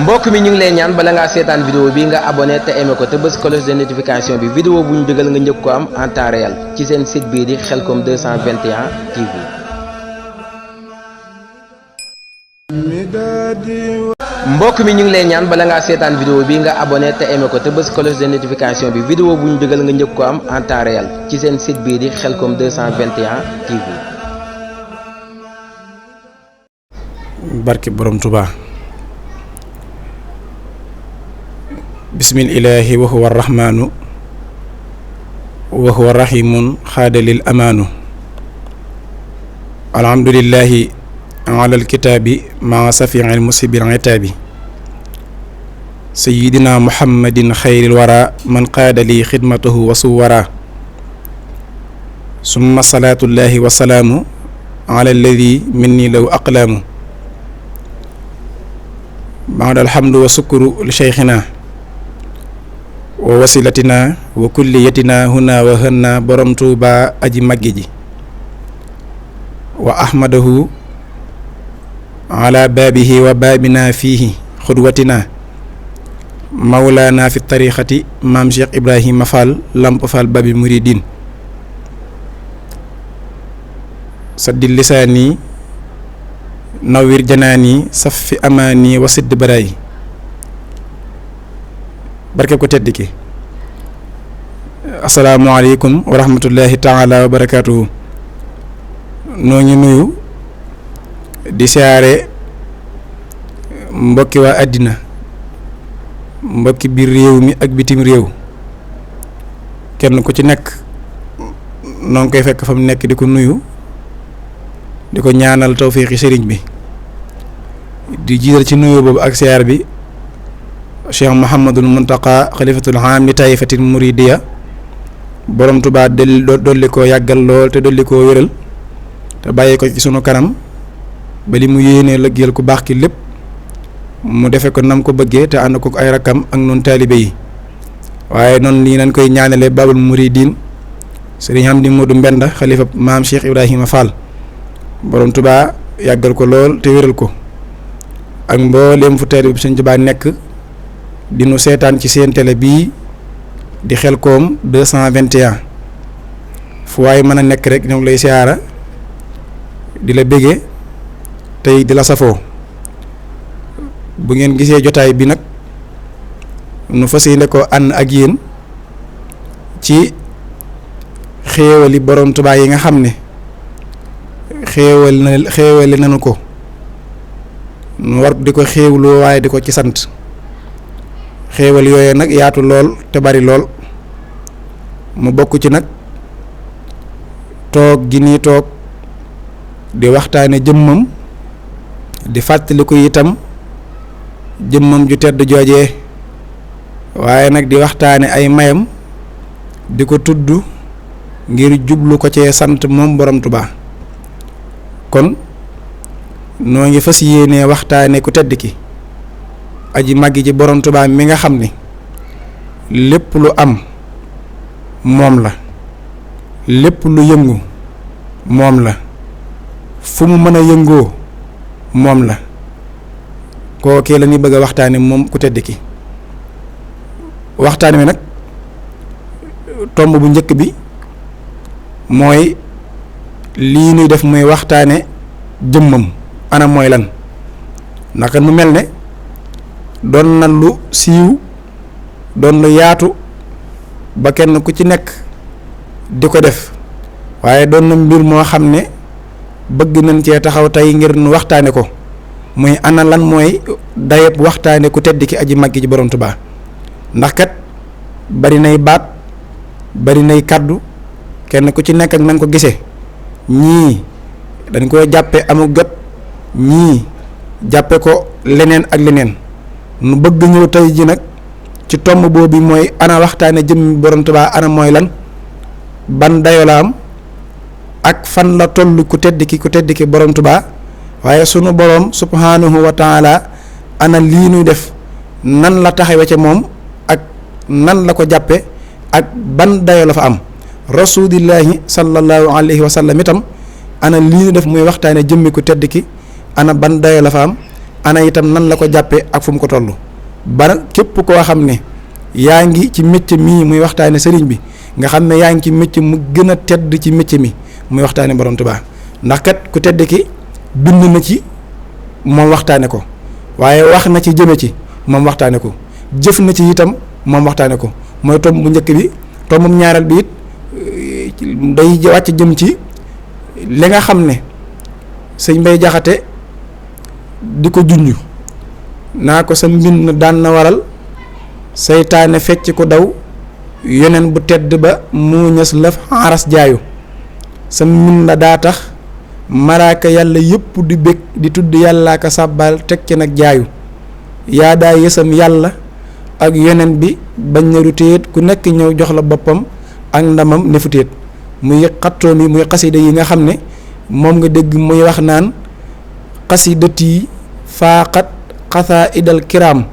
mbokk mi ñu ngi lay ñaan bala ngaa seetaan vidéo bi nga abonné te aimé ko te bës cloche de notification bi vidéo bu ñu dugal nga njëkk ko am en temps réel ci seen site bii di Khelcom 221 TV. mbokk mi ñu ngi lay ñaan bala ngaa seetaan vidéo bi nga abonné te aimé ko te bës cloche de notification bi vidéo bu ñu dugal nga njëkk ko am en temps réel ci seen site bii di Khelcom 221 TV. barke borom Tuubaa. bismillahi wa huwa rahmaanu wa huwa rahimun xaadalil amaanu alhamdulillahi ala alkitaabi maa safiil musibil itaabi sayidina muhammadin xayril wara man qaadali xidmatahu wa suwara summa salaatullahi wa salaamu ala alladi minni law aqlaamu baada alhamdu wa sukuru li cheikhina wa wasilatina wa kulliyatina huna wa hënna borom Tuuba aji maggi ji wa ahmadahu ala baabihi wa baabina fiihi xudwatina mawlaana fi tariqati maam Cheikh Ibrahima Fall Lamp Fall babi muridin saddi lisaani nawwir janaani saffi amaani wa sidd baraay barke ko tedd ki asalaamaaleykum wa rahmatullahi taala wa barakaatuhu noo ngi nuyu di siyaare mbokki waa àddina mbokki biir réew mi ak bitim réew kenn ku ci nekk noo ngi koy fekk fa mu nekk di ko nuyu di ko ñaanal tawfiixi sëriñ bi di jiital ci nuyu boobu ak siyaar bi Cheikh Mouhamadul Muntaqa xalifatul aam li taifatil muridiya borom Tuubaa dolli koo yàggal lool te dolli koo wéral te bàyyi ko ci sunu kanam ba li mu yéenee lëggeel ku baax ki lépp mu defe ko nam ko bëggee te ànd ko ay rakkam ak noonu taalibe yi waaye noonu lii nañ koy ñaanale babul muridin sëriñ Hamdi Moodu Mbenda xalifa maam Cheikh Ibrahima Fall borom Tuubaa yàggal ko lool te wéral ko ak mbooleem fu taalibe bi Sëriñ Tuubaa nekk di nu seetaan ci seen télé bii di Khelcom 221 fu waaye mën a nekk rek ñoo ngi lay siyaara di la bége tey di la safoo bu ngeen gisee jotaay bi nag nu fas yéene ko ànd ak yéen ci xéewali borom Tuubaa yi nga xam ne xéewali nanu ko nu war di ko xéewloo waaye di ko ci sant xéewal yooyu nag yaatu lool te bari lool mu bokk ci nag toog gi nii toog di waxtaane jëmmam di fàttaliku itam jëmmam ju tedd joojee waaye nag di waxtaane ay mayam di ko tudd ngir jublu ko cee sant moom borom Tuubaa kon noo ngi fas yéenee waxtaane ku tedd ki aji màggi ci borom Tuubaa mi nga xam ni lépp lu am moom la lépp lu yëngu moom la fu mu mën a yëngoo moom la kookee la ñuy bëgg a waxtaane moom ku tedd ki waxtaan wi nag tomb bu njëkk bi mooy lii nuy def muy waxtaane jëmmam ana mooy lan naka mu mel ne doon na lu siiw doon lu yaatu ba kenn ku ci nekk di ko def waaye doon na mbir moo xam ne bëgg nañ cee taxaw tey ngir nu waxtaane ko muy ana lan mooy dayeb waxtaane ku tedd ki aji màggi ci borom Tuubaa ndax kat bari nay baat bari nay kàddu kenn ku ci nekk ak na ko gisee ñii dañ koy jàppe amuk jot ñii jàppe ko leneen ak leneen nu bëgg ñëw tey ji nag ci tomb boobu mooy ana waxtaane jëm borom Tuubaa ana mooy lan ban dayo la am ak fan la toll ku tedd ki borom Tuubaa waaye sunu borom subhanahu wa taala ana lii nuy def nan la taxawe ca moom ak nan la ko jàppe ak ban dayo la fa am rasulillahi sallallahu alayhi wa sallam itam ana lii nuy def muy waxtaane jëmmi ku tedd ki ana ban dayo la fa am ana itam nan la ko jàppee ak fu mu ko toll ba képp koo xam ne yaa ngi ci métier mii muy waxtaane sëriñ bi nga xam ne yaa ngi ci métier mu gën a tedd ci métier mi muy waxtaane borom Tuubaa ndax kat ku tedd ki bind na ci moom waxtaane ko waaye wax na ci jëme ci moom waxtaane ko jëf na ci itam moom waxtaane ko mooy tomb bu njëkk bi tombum ñaareel bi it day wàcc jëm ci li nga xam ne sëñ Mbay Jaxate di ko junj naa ko sa mbind daan na waral seytaane fecc ko daw yeneen bu tedd ba mu ñës lëf aras jaayu sa mbind la daa tax malaaka yàlla yëpp di bég di tudd yàllaa ka sàbbal teg ci nag jaayu yaa daa yësam yàlla ak yeneen bi bañ na rutéet ku nekk ñëw jox la boppam ak ndamam ne fu téet muy xattoom yi muy xasida yi nga xam ne moom nga dégg muy wax naan xasidati faaqat xasaa idal kiram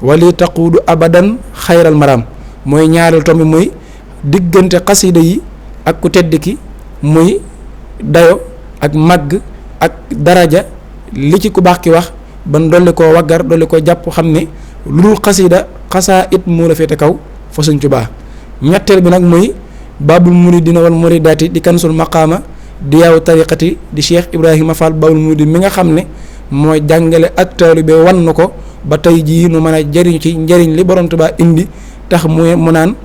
wali taquudu abadan xayral maram mooy ñaareel tombi muy diggante xasida yi ak ku tedd ki muy dayo ak màgg ak daraja li ci ku baax ki wax ban dolli koo waggar dolli ko jàpp xam ne lu dul xasida xasaa it moo la féete kaw fa Sëñ Tuubaa ñetteel bi nag muy babul muridina wal muridaati di kansul maqaama di yaw tariqati di Cheikh Ibrahima Fall babul muridi mi nga xam ne mooy jàngale ak taalibe wan na ko ba tey jii nu mën a jëriñ ci njëriñ li borom Tuubaa indi tax mu naan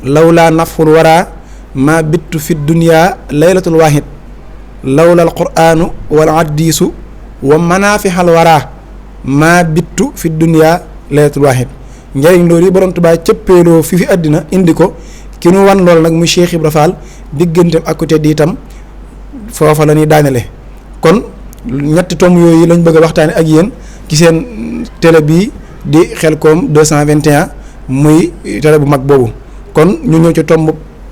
lawlaa naful waraa maa bittu fi dunya laylatul waahid lawla al quraanu wal hadiisu wa manaafixal waraa maa bittu fi dunya laylatul waahid njëriñ loolu yi borom Tuubaa cëppeeloo fi àddina indi ko ki nu wan lool nag mu Cheikh Ibra Fall digganteem ak côté di itam foofa la ñuy daanele kon ñetti tomb yooyu lañ bëgg a waxtaane ak yéen ci seen télé bii di Xelcom 221 muy télé bu mag boobu kon ñu ñëw ci tomb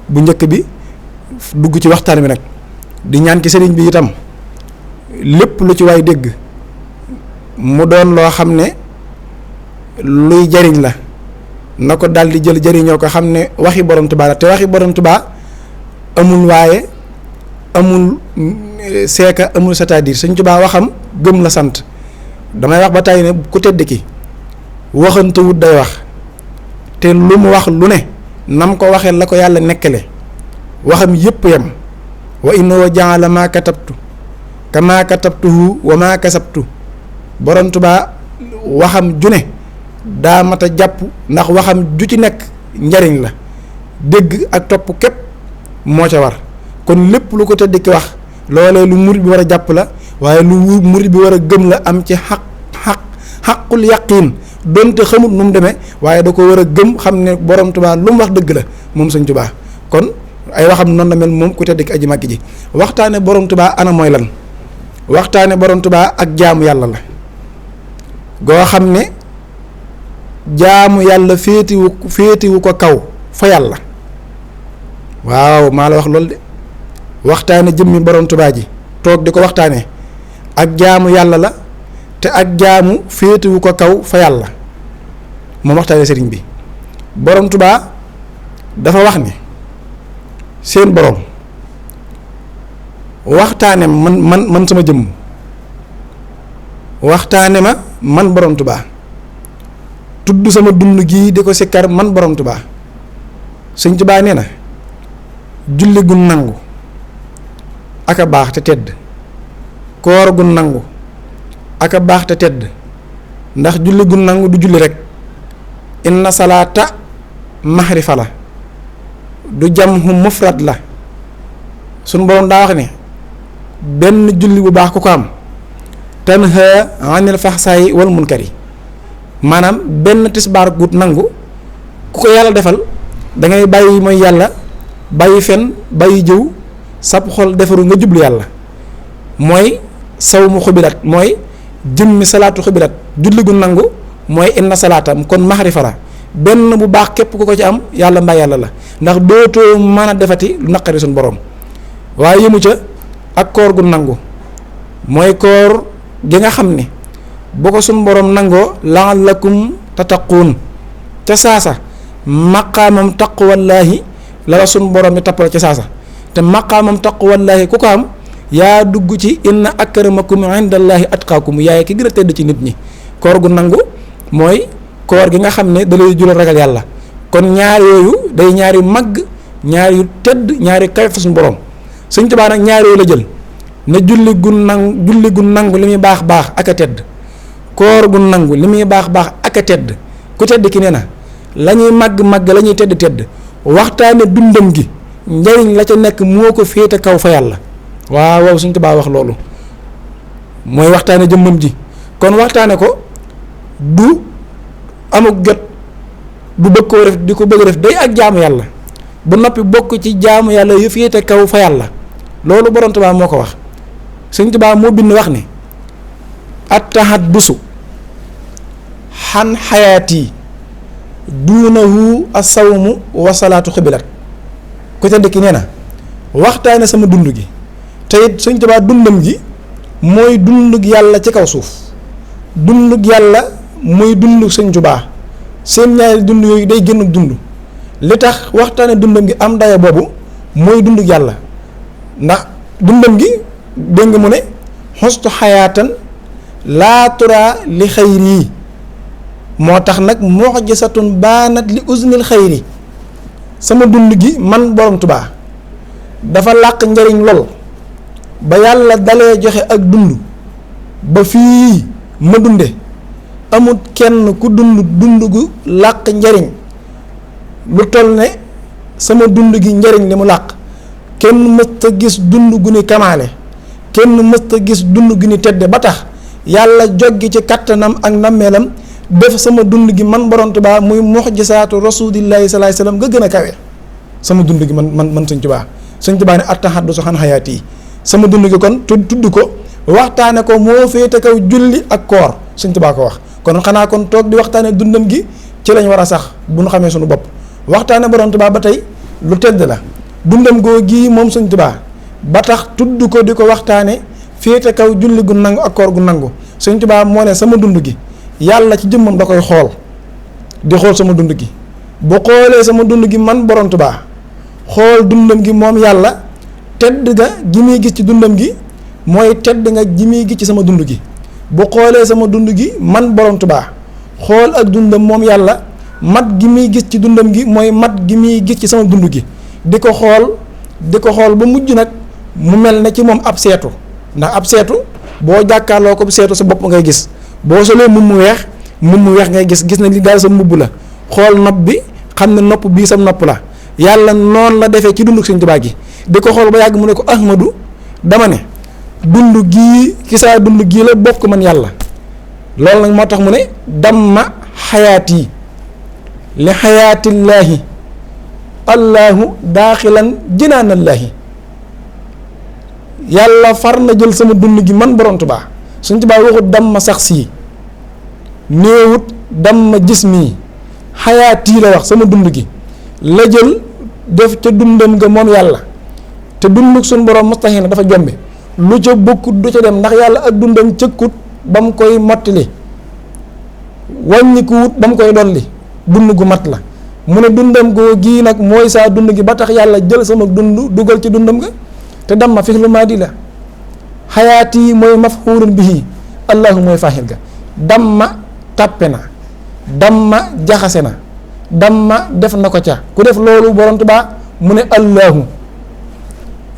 bu njëkk bi dugg ci waxtaan bi nag di ñaan ci sëriñ bi itam lépp lu ci waay dégg mu doon loo xam ne luy jariñ la na ko daal di jël jëriñoo ko xam ne waxi borom Tuubaa la te waxi borom Tuubaa amul waaye amul seeka amul c'est-à-dire Sëñ Tuubaa waxam gëm la sant damay wax ba tey ne ku tedd ki waxantewut day wax te lu mu wax lu ne nam ko waxee la ko yàlla nekkale waxam yépp yam wa innahu ja'ala maa katabtu kamaa katabtuhu wa maa kasabtu borom Tuubaa waxam ju ne daa mat a jàpp ndax waxam ju ci nekk njariñ la dégg ak topp képp moo ca war kon lépp lu ko tedd ki wax loolee lu murid bi war a jàpp la waaye lu murid bi war a gëm la am ci xaqul yaqiin donte xamut nu mu demee waaye da ko war a gëm xam ne borom Tuubaa lu mu wax dëgg la moom Sëñ Tuubaa kon ay waxam noonu la mel moom ku tedd ki aji màgg ji waxtaane borom Tuubaa ana mooy lan waxtaane borom Tuubaa ak jaamu yàlla la goo xam ne jaamu yàlla féetiwu ko kaw fa yàlla waaw maa la wax loolu de waxtaane jëmmi borom Tuubaa ji toog di ko waxtaane ak jaamu yàlla la te ak jaamu féetiwu ko kaw fa yàlla moom waxtaane sëriñ bi borom Tuubaa dafa wax ni seen borom waxtaane man sama jëmm waxtaane ma man borom Tuubaa tudd sama dund gii di ko sikkar man borom Tuubaa Sëñ Tuubaa nee na julli gu nangu aka baax te tedd koor gu nangu aka baax te tedd ndax julli gu nangu du julli rek inna salaata maxrifa la du jamhu mufrad la suñ borom daa wax ne benn julli bu baax ku ko am tanha anil faxsaayi wal munkari maanaam benn tisbaar gut nangu ku ko yàlla defal da ngay bàyyi mooy yàlla bàyyi fen bàyyi jëw sab xol defaru nga jublu yàlla mooy saw mu xubilat mooy jëmmi salaatu xubilat julli gu nangu mooy inna salaatam kon maxrifa la benn bu baax képp ku ko ci am yàlla mbaa yàlla la ndax dootoo mën a defati lu naqari suñ borom waaye yëmu ca ak koor gu nangu mooy koor gi nga xam ne bu ko suñ borom nangoo la'allakum tattaquun ca saasa maqaamam taqwallaahi la la suñ borom mi tappale ca saasa te maqaamam taqwallaahi ku ko am yaa dugg ci inna akramakum indallahi atqaakum yaay ki gën a tedd ci nit ñi. koor gu nangu mooy koor gi nga xam ne da lay jural ragal yàlla kon ñaar yooyu day ñaari màgg ñaar yu tedd ñaari kawe fa suñu borom Sëñ Tuubaa nag ñaar yooyu la jël ne julli gu nangu li muy baax baax ak a tedd koor gu nangu li muy baax baax ak a tedd ku tedd ki nee na la ñuy màgg la ñuy tedd waxtaane dundam gi njariñ la ca nekk moo ko féete kaw fa yàlla waaw Sëñ Tuubaa wax loolu mooy waxtaane jëmmam ji kon waxtaane ko du amuk jot du bëgg koo def di ko bëgg def day ak jaamu yàlla bu noppi bokk ci jaamu yàlla yu féete kaw fa yàlla loolu Borom Tuubaa moo ko wax Sëñ Tuubaa moo bind wax ne at-tahaddusu xan xayaati duunahu as-sawmu wa salaatu xibilat ku tedd ki nee na waxtaane sama dund gi te it Sëñ Tuubaa dundam gi mooy dundug yàlla ci kaw suuf dundug yàlla mooy dundug Sëñ Tuubaa seen ñaari dund yooyu day génn dund li tax waxtaane dundam gi am daye boobu mooy dundug yàlla ndax dundam gi dégg nga mu ne xustu xayaatan laa turaa li xayri moo tax nag mu'jizatun baanat li uznil xayri sama dund gi man Borom Tuubaa dafa làq njariñ lool ba yàlla dalee joxe ak dund ba fii ma dunde amul kenn ku dund gu làq njariñ lu toll ne sama dund gi njariñ li mu làq kenn mësta gis dund gu ni kamaale kenn mësta gis dund gu ni tedde ba tax yàlla joggi ci kattanam ak nammeelam def sama dund gi man Borom Tuubaa muy mu'jizaatu rasuulillaahi sallallaahu alayhi wa sallam nga gën a kawe sama dund gi man Sëñ Tuubaa Sëñ Tuubaa ne at-tahaddusu an hayaati sama dund gi kon tudd ko waxtaane ko moo féete kaw julli ak koor Sëñ Tuubaa ko wax kon xanaa kon toog di waxtaane dundam gi ci lañ war a sax bu ñu xamee suñu bopp waxtaane Borom Tuubaa ba tey lu tedd la dundam goo gii moom Sëñ Tuubaa ba tax tudd ko di ko waxtaane féete kaw julli gu nangu ak koor gu nangu Sëñ Tuubaa moo ne sama dund gi yàlla ci jëmmam da koy xool di xool sama dund gi bu xoolee sama dund gi man Borom Tuubaa xool dundam gi moom yàlla tedd nga ji muy gis ci dundam gi mooy tedd nga ji muy gis ci sama dund gi bu xoolee sama dund gi man Borom Tuubaa xool ak dundam moom yàlla mat gi muy gis ci dundam gi mooy mat gi muy gis ci sama dund gi di ko xool ba mujj nag mu mel ne ci moom ab seetu ndax ab seetu boo jàkkaarloo ko seetu sa bopp ngay gis boo solee mbubb mu weex ngay gis na li daal sa mbubb la xool nopp bi xam ne nopp bii sam nopp la yàlla noonu la defee ci dund Sëñ Tuubaa gi di ko xool ba yàgg mu ne ko Ahmadu dama ne dund gii ci saa dund gii la bokk man yàlla loolu nag moo tax mu ne damma xayaati li xayaatillaahi allahu daaxilan jinaanallaahi yàlla far na jël sama dund gi man Borom Tuubaa Sëñ Tuubaa waxut damma sax sii néewut damma jismi xayaati la wax sama dund gi la jël def ca dundam nga moom yàlla te dunduk suñ borom mustaxina dafa jombe lu ca bokkut du ca dem ndax yàlla ak dundam cëkkut ba mu koy mottali wàññikuwut ba mu koy dolli dund gu mat la mu ne dundam goo gii nag mooy saa dund gi ba tax yàlla jël sama dund dugal ci dundam nga te damma fi lu maa di la xayaati mooy mafhuulun bihi allahu mooy faaxil ga damma tàppe na damma jaxase na damma def na ko ca ku def loolu Borom Tuubaa mu ne allahu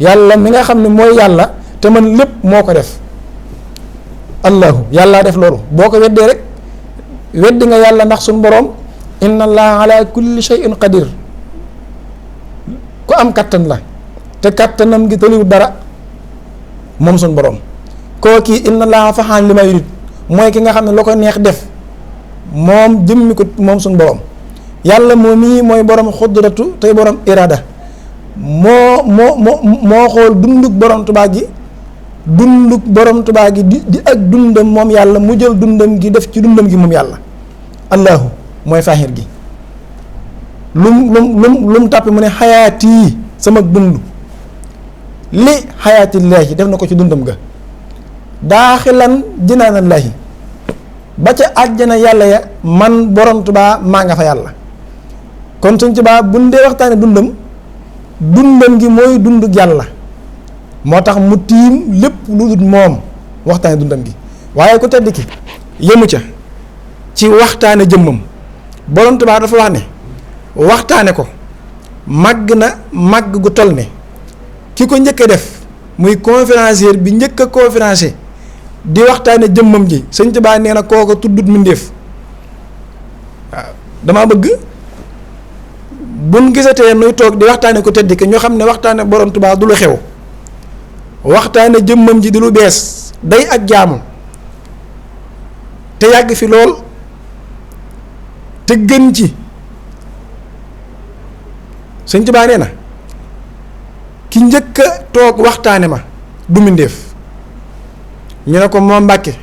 yàlla mi nga xam ne mooy yàlla te man lépp moo ko def allahu yàllaa def loolu boo ko weddee rek weddi nga yàlla ndax suñ boroom inna allaha ala kulli shay'in qadir ku am kattan la te kattanam gi tëliwul dara moom suñ boroom koo kii inna allaha faxaan li ma yurid mooy ki nga xam ne lu ko neex def moom jëmmi ko moom suñ boroom yàlla moom mii mooy borom xudratu tey borom irada moo xool dunduk Borom Tuubaa gi dunduk Borom Tuubaa gi di ak dundam moom yàlla mu jël dundam gi def ci dundam gi moom yàlla allahu mooy faaxir gi lum tàppe mu ne xayaati sama dund li xayaatillaahi def na ko ci dundam ga daaxilan jinaanallaahi ba ca àjjana yàlla ya man Borom Tuubaa maa nga fa yàlla kon Sëñ Tuubaa buñ dee waxtaane dundam gi mooy dundug yàlla moo tax mu tiim lépp lu dul moom waxtaane dundam gi. waaye ku tedd ki yëmu ca ci waxtaane jëmmam. Borom Tuubaa dafa wax ne waxtaane ko màgg na màgg gu toll ne ki ko njëkk a def muy conférencier bi njëkk a conférencier di waxtaane jëmmam ji Sëñ Tuubaa nee na kooko tuddut mbindéef. waaw dama bëgg buñ gisatee nuy toog di waxtaane ko tedd ki ñoo xam ne waxtaane Borom Tuubaa du lu xew, waxtaane jëmmam ji di lu bees, day ak jaamu te yàgg fi lool te gën ci. Sëñ Tuubaa nee na ki njëkk a toog waxtaane ma du mbindéef. ñu ne ko moo Mbàkke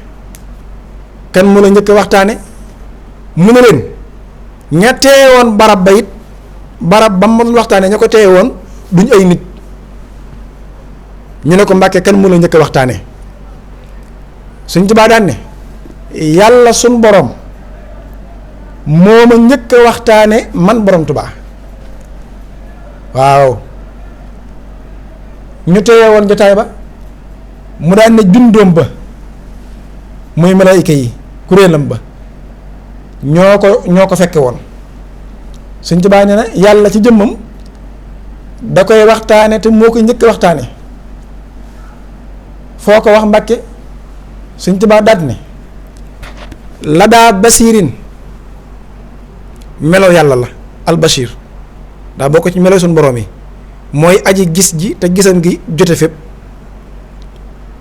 kan mu la njëkk a waxtaane mu ne leen ña teewoon barab ba it barab ba mu waxtaane ña ko teewoon duñ ay nit. ñu ne ko Mbàkke kan mu la njëkk a waxtaane Sëñ Tuubaa daan ne yàlla sun borom moo ma njëkk a waxtaane man Borom Tuubaa. waaw ñu teewee woon jotaay ba mu daan ne jundoom ba muy malaayika yi kuréelam ba ñoo ko fekke woon. Sëñ Tuubaa nee na yàlla ci jëmmam da koy waxtaane te moo ko njëkk waxtaane. foo ko wax Mbàkke Sëñ Tuubaa daat ne la daa basiirin melo yàlla la albashir daa bokk ci melo suñu borom yi mooy aji gis ji te gisam gi jote fépp.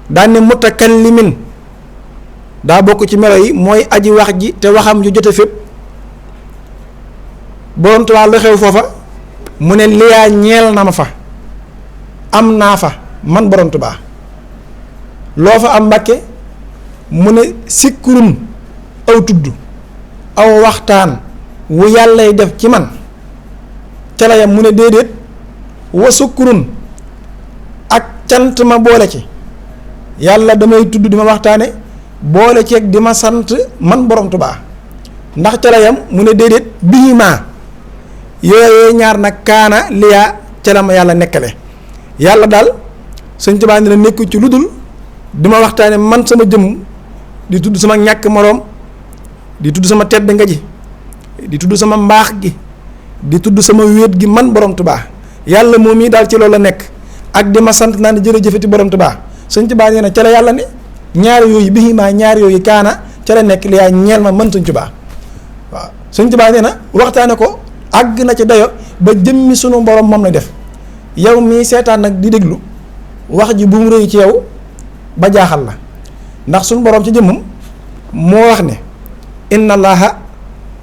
daan ne mutakallimin daa bokk ci melo yi mooy aji wax ji te waxam ju jote fépp. Borom Tuubaa lu xew foofa mu ne liyaa ñeel na ma fa am naa fa man Borom Tuubaa. loo fa am Mbàkke mu ne sikkurun aw tudd aw waxtaan wu yàllay def ci man ca la yam mu ne déedéet wa sukkurun ak cant ma boole ci yàlla damay tudd di ma waxtaane boole ci ak di ma sant man Borom Tuubaa ndax ca la yam mu ne déedéet bii maa yooyee ñaar nag kaana liyaa ca la ma yàlla nekkale. yàlla daal Sëñ Tuubaa ne nekku ci lu dul di ma waxtaane man sama jëmm di tudd sama ñàkk moroom di tudd sama tedd nga ji di tudd sama mbaax gi di tudd sama wéet gi man Borom Tuubaa. yàlla moom mii daal ci loolu la nekk ak di ma sant naa ne jërëjëfati Borom Tuubaa. Sëñ Tuubaa nee na ca la yàlla ne ñaar yooyu bii maa ñaar yooyu kaana ca la nekk li yaa ñeel ma man Sëñ Tuubaa. waaw Sëñ Tuubaa nee na waxtaane ko àgg na ci dayo ba jëmmi sunu borom moom la def. yow mii seetaan nag di déglu wax ji bu mu rëy ci yow ba jaaxal la ndax suñu borom ci jëmmam moo wax ne inna allaha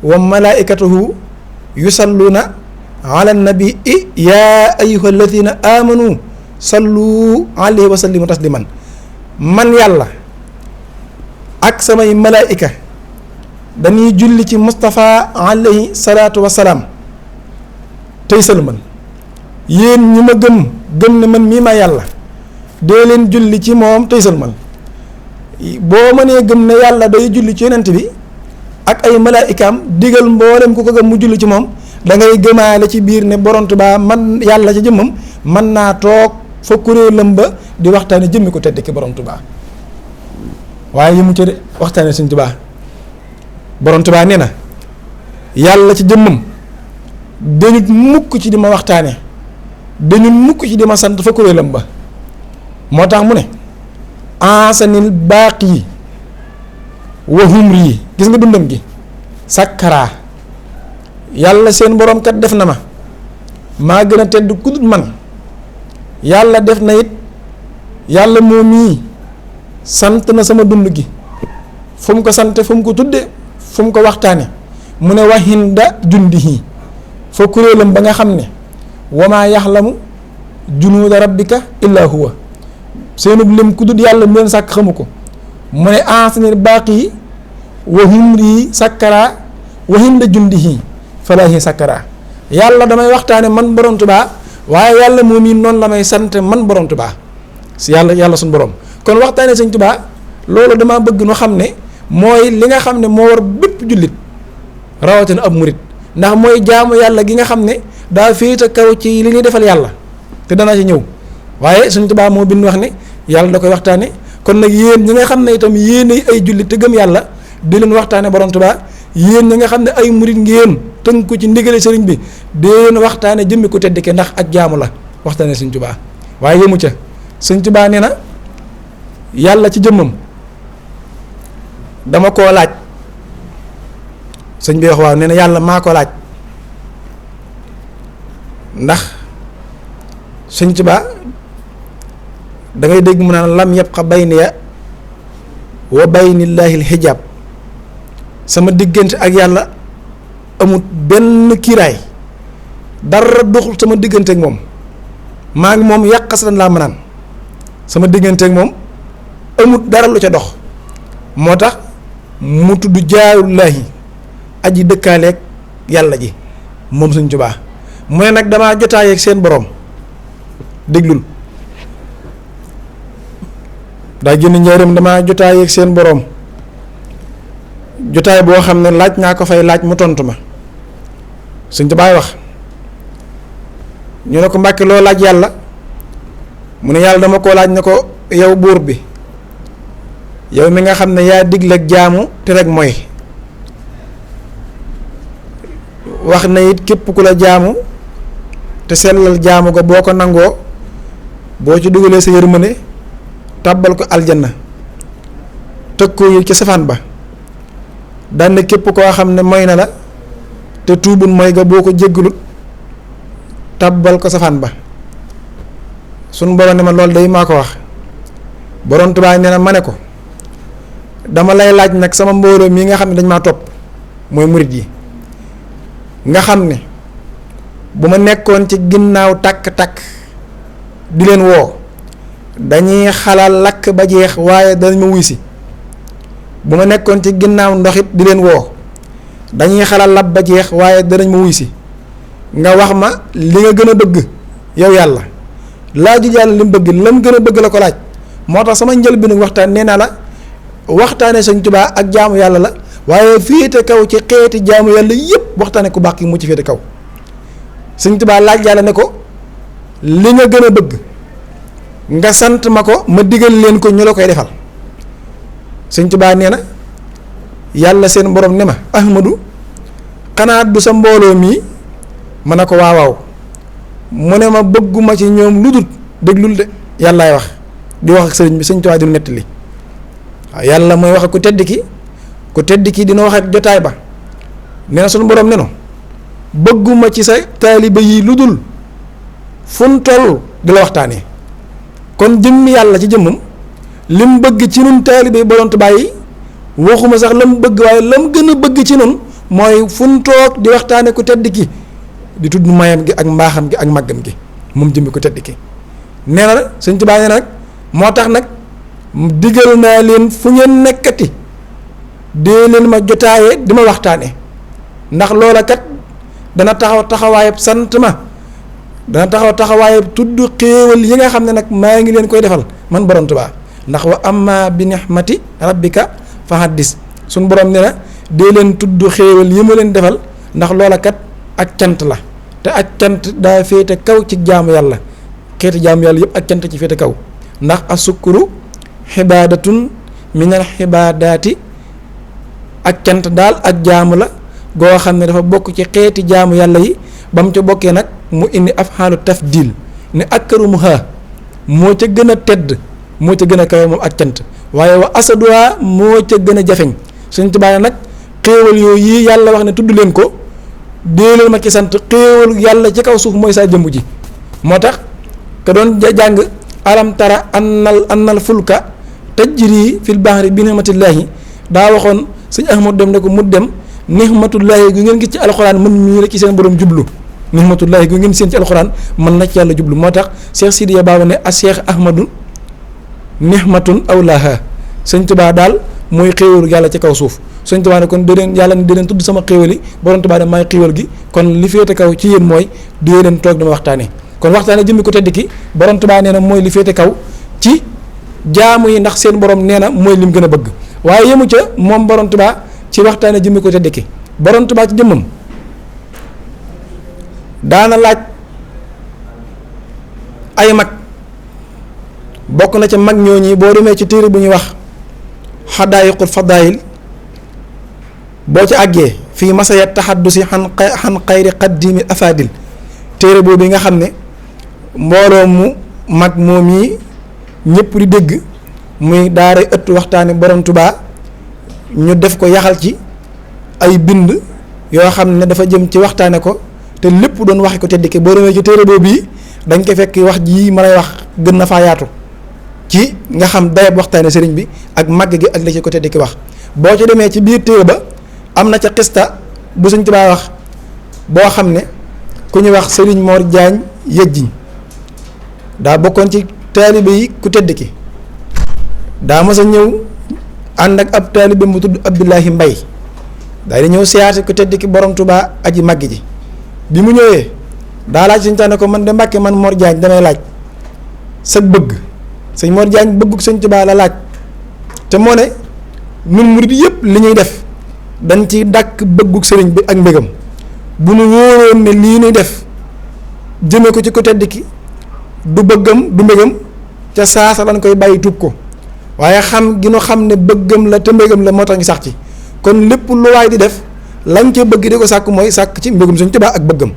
wa malaikatahu yusalluna ala nabii yaa ayyuha alladina amanu sallu alayhi wa sallimu tasliman. man yàlla ak samay malaika dañuy julli ci Mustafa alayhi salaatu wa salaam tey sëlmal. yéen ñi ma gëm ne man mii ma yàlla dee leen julli ci moom tey sëlmal. boo mënee gëm ne yàlla day julli ci yonent bi ak ay malaayikaam digal mboolem ku ko gëm mu julli ci moom da ngay gëmaale ci biir ne Borom Tuubaa man yàlla ci jëmmam mën naa toog fa kuréelam ba di waxtaane jëmmi ko tedd ki Borom Tuubaa. waaye yi mu ci de waxtaane Sëñ Tuubaa. Borom Tuubaa nee na yàlla ci jëmmam dañut mukk ci di ma waxtaane dañu mukk ci di ma sant fa kuréelam ba. moo tax mu ne ansanil baaqi yi wa humri yi gis nga dundam gi sakkaraa yàlla seen borom kat def na ma maa gën a tedd ku dut man. yàlla def na it yàlla moom mii sant na sama dund gi fu mu ko sante fu mu ko tudde fu mu ko waxtaane mu ne wahinda jundihi fa kuréelam ba nga xam ne wamaa yaxlamu junuuda rabbika illaa huwa seenub lim ku dut yàlla mu leen sàkk xamu ko. mu ne ansanil baaqi wa humri sakkaraa wa hinda jundihi falaahi sakkaraa yàlla damay waxtaane man Borom Tuubaa waaye yàlla moom yi noonu la may sant man Borom Tuubaa si yàlla suñu borom. kon waxtaane Sëñ Tuubaa loolu dama bëgg nu xam ne mooy li nga xam ne moo war bépp jullit rawatina ab murit ndax mooy jaamu yàlla gi nga xam ne daa féete kaw ci li ñuy defal yàlla te danaa ci ñëw waaye Sëñ Tuubaa moo bind wax ne yàlla da koy waxtaane kon nag yéen ñi nga xam ne itam yéen ay jullit te gëm yàlla di leen waxtaane borom Tuubaa yéen ñi nga xam ne ay murit ngeen tënku ci ndigale sëriñ bi di leen waxtaane jëmmi ko tedd ke ndax ak jaamu la waxtaane Sëñ Tuubaa waaye yëmu ca Sëñ Tuubaa nee na yàlla ci jëmmam dama koo laaj sëñ bi wax waaw nee na yàlla maa ko laaj ndax Sëñ Tuubaa da ngay dégg mu naan lam yabqa bayniya wa baynillaahi alxijaab sama diggante ak yàlla amut benn kiiraay dara doxul sama diggante ak moom maa ngi moom yàqasatan laa mënaan sama diggante ak moom amut dara lu ca dox moo tax mu tudd jaarullaahi aji dëkkaaleeg yàlla ji moom Sëñ Tuubaa mu ne nag damaa jotaayeeg seen boroom déglul daa génn njaaram damaa jotaayeeg seen boroom jotaay boo xam ne laaj naa ko fay laaj mu tontu ma Sëñ Tuubaa wax ñu ne ko Mbàkke loo laaj yàlla mu ne yàlla dama koo laaj ne ko yow buur bi yow mi nga xam ne yaa digle ak jaamu te rek mooy wax na it képp ku la jaamu te sellal jaamu ga boo ko nangoo boo ci dugalee sa yërmande tàbbal ko aljanna tëkkoo yi ci safaan ba daan képp koo xam ne mooy na la te tuubul mooy ga boo ko jéggalut tàbbal ko safaan ba suñ borom ne ma loolu day maa ko wax borom Tuubaa nee na ma ne ko dama lay laaj nag sama mbooloo mii nga xam ne dañ maa topp mooy murit yi nga xam ne bu ma nekkoon ci ginnaaw tàkk-tàkk di leen woo dañuy xalaat lakk ba jeex waaye danañ ma wuy si bu ma nekkoon ci ginnaaw ndoxit di leen woo dañuy xalaat lab ba jeex waaye danañ ma wuy si nga wax ma li nga gën a bëgg yow yàlla laaju yàlla li mu bëgg lam gën a bëgg la ko laaj moo tax sama njëlbéenu waxtaan nee naa la waxtaane Sëñ Tuubaa ak jaamu yàlla la waaye féete kaw ci xeeti jaamu yàlla yépp waxtaane ku baax ki mu ci féete kaw Sëñ Tuubaa laaj yàlla ne ko li nga gën a bëgg nga sant ma ko ma digal leen ko ñu la koy defal Sëñ Tuubaa nee na yàlla seen borom ne ma Ahmadu xanaa du sa mbooloo mii ma ne ko waaw waaw mu ne ma bëgguma ci ñoom lu dul déglul de yàllaay wax di wax ak sëriñ bi Sëñ Tuubaa di nettali waaw yàlla mooy wax ak ku tedd ki dina wax ak jotaay ba nee na suñu borom ne no bëgguma ci sa taaliba yi lu dul fun toll di la waxtaanee kon jëmmi yàlla ci jëmmam lim bëgg ci nun taaliba yi borom Tuubaa yi waxuma sax lam bëgg waaye lam gën a bëgg ci nun mooy fun toog di waxtaane ku tedd ki di tudd mayam gi ak mbaaxam gi ak màggam gi moom jëmmi ku tedd ki nee na Sëñ Tuubaa nee na nag moo tax nag digal naa leen fu ngeen nekkati dee leen ma jotaaye di ma waxtaane ndax loola kat dana taxawaayab sant ma dana taxawaayab tudd xéewal yi nga xam ne nag maa ngi leen koy defal man borom Tuubaa ndax wa amma bi nihmati rabbika fa haddis suñ borom ne na dee leen tudd xéewal yi ma leen defal ndax loola kat ak cant la te ak cant daa féete kaw ci jaamu yàlla xeeti jaamu yàlla yëpp ak cant ci féete kaw ndax asukuru xibaadatun minal xibaadaati ak cant daal ak jaamu la goo xam ne dafa bokk ci xeeti jaamu yàlla yi ba mu ca bokkee nag mu indi afxaalu tafdil ne akkarumuha moo ca gën a tedd moo ca gën a kawe moom ak cant waaye wa asaduha moo ca gën a jafeñ Sëñ Tuubaa nag xéewal yooyu yi yàlla wax ne tudd leen ko dee leen ma ci sant xéewal yàlla ci kaw suuf mooy saa jëmb ji moo tax ka doon jàng alam tara annal fulka tajri fil bahri bi nihmatillahi daa waxoon Sëñ Ahmadu dem ne ko mu dem nihmatullahi gu ngeen gis ci alxuraan mën mii la ci seen borom jublu nihmatullahi gu ngeen seen ci alxuraan mën na ci yàlla jublu moo tax Cheikh Sidiya Baba ne a Cheikh Ahmadu nihmatun awlaha Sëñ Tuubaa daal mooy xéewalu yàlla ci kaw suuf Sëñ Tuubaa ne kon dee leen yàlla ne dee leen tudd sama xéewal yi borom Tuubaa ne maay xéewal gi kon li féete kaw ci yéen mooy dee leen toog dama waxtaane kon waxtaane jëmmi ko tedd ki borom Tuubaa nee na mooy li féete kaw ci jaamu yi ndax seen borom nee na mooy lim gën a bëgg waaye yemu ca moom borom Tuubaa ci waxtaane jëmmi ko tedd ki borom Tuubaa ci jëmmam daana laaj ay mag bokk na ca mag ñooñi boo demee ci téere bu ñuy wax xadaayiqul fadaayil boo ci àggee fii masaya taxaddusi xan xayri qaddimi afadil téere boobu nga xam ne mbooloo mu mag moom yi ñëpp di dégg muy daara ëtt waxtaani borom Tuubaa ñu def ko yaxal ci ay bind yoo xam ne dafa jëm ci waxtaane ko te lépp doon waxe ko tedd ki boo demee ci téere boobu yi dañ ko fekk wax ji ma lay wax gën na faa yaatu ci nga xam dayab waxtaane sëriñ bi ak màgg gi ak la ci ko tedd ki wax boo ci demee ci biir téere ba am na ca xista bu Sëriñ Tuubaa wax boo xam ne ku ñuy wax Sëriñ Mor Jaañ Yëjjiñ daa bokkoon ci taalibe yi ku tedd ki daa mas a ñëw ànd ak ab taalibe mu tudd Abdullahi Mbay daa di ñëw siyaate ku tedd ki borom Tuubaa aji màgg ji bi mu ñëwee daa laaj Sëñ Tuubaa ne ko man de Mbàkke man Mor Jaañ damay laaj sag bëgg sëñ Mor Jaañ bëgguk Sëñ Tuubaa la laaj te moo ne ñun murid yëpp li ñuy def dañ ci dàkk bëgguk sëriñ bi ak mbégam bu nu wóoroon ne lii ñuy def jëme ko ci ku tedd ki du bëggam du mbégam ca saasa lañ koy bàyyi tuub ko waaye xam gi nu xam ne bëggam la te mbégam la moo tax ñu sax ci kon lépp lu waay di def lañ ca bëgg di ko sàkk mooy sàkk ci mbégum Sëñ Tuubaa ak bëggam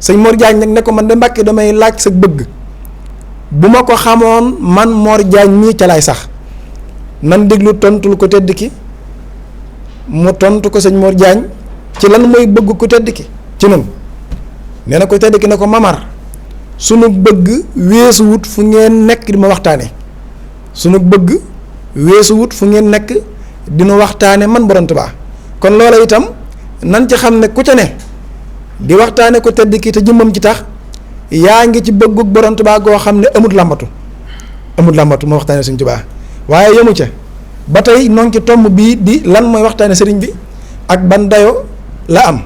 sëñ Mor Jaañ nag ne ko man de Mbàkke damay laaj sa bëgg bu ma ko xamoon man Mor Jaañ mii ca laay sax nan déglu tontul ko tedd ki mu tontu ko sëñ Mor Jaañ ci lan mooy bëgg ku tedd ki ci nun nee na ko tedd ki ne ko mamar sunu bëgg weesu wut fu ngeen nekk di ma waxtaane sunu bëgg weesu wut fu ngeen nekk dina waxtaane man borom Tuubaa kon loola itam nan ci xam ne ku ca ne di waxtaane ko tedd ki te jëmmam ci tax yaa ngi ci bëggug borom Tuubaa goo xam ne amut làmbatu ma waxtaane Sëñ Tuubaa waaye yemu ca ba tey noo ngi ci tomb bii di lan mooy waxtaane sëriñ bi ak ban dayo la am